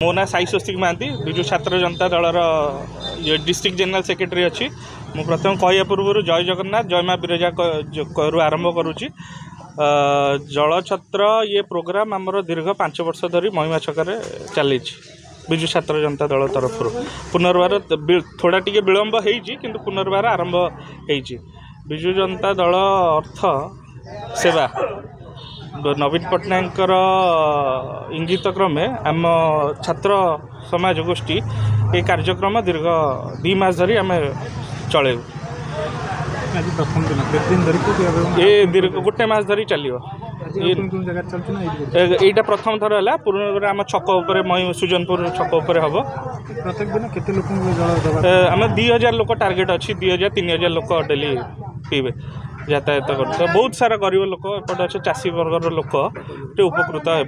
मो ना साई स्वस्तिक महांती विजु छात्र जनता दलर डिस्ट्रिक्ट जनरल सेक्रेटरी अच्छी मु प्रथम कहया पूर्व जय जगन्नाथ जय माँ बिरजा आरंभ करुच्ची। जल छत्र ये प्रोग्राम आमर दीर्घ 5 वर्ष धरी महिमा छक चली विजु छात्र जनता दल तरफ पुनर्वार थोड़ा टी विलंब हो पुनर्वार आरंभ हो विजु जनता दल अर्थ सेवा नवीन पट्टनायक इंगित क्रमे आम छात्र समाज गोष्ठी ये कार्यक्रम दीर्घ 2 मास धरी आम चले ये दीर्घ 1 मास धरी चलो यहाँ प्रथम थर है पूर्ण आम छक सुजनपुर छक हम प्रत्येक दिन केते लोक आम 2000 लोक टार्गेट अच्छी 2000-3000 लोक डेली पीबे यातायात कर बहुत सारा गरीब लोक एपटे अच्छे चाषी वर्गर लोक उपकृत हे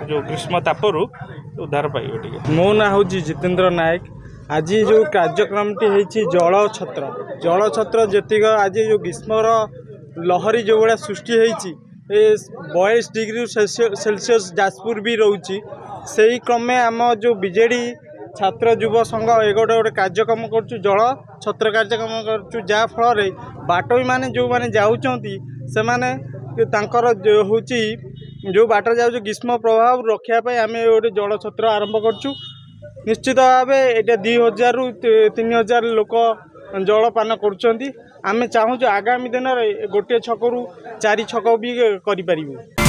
जो ग्रीष्म तापर उद्धार पाइबे। मो ना हूँ जितेंद्र नायक। आज जो कार्यक्रम टी जल छत्र जेतिक आज जो ग्रीष्मर लहरी जो भाया सृष्टि होती 22 डिग्री सेल्सियस जाजपुर भी रोचे से क्रमे आम जो बीजेडी छात्र युव संघ ए गोटे कार्यक्रम करुँ जल छत्र कार्यक्रम करुँ जहाँफल बाटोई मैंने जो मैंने जाऊँगी से हूँ जो बाट जाऊँ ग्रीष्म प्रभाव रखापी आम गोटे जल छत्र आरंभ करुँ। निश्चित भाव ये 2000 ରୁ 3000 लोक जलपान करुँच। आम चाहूँ आगामी दिन में गोटे छकू 4 छक भी करें।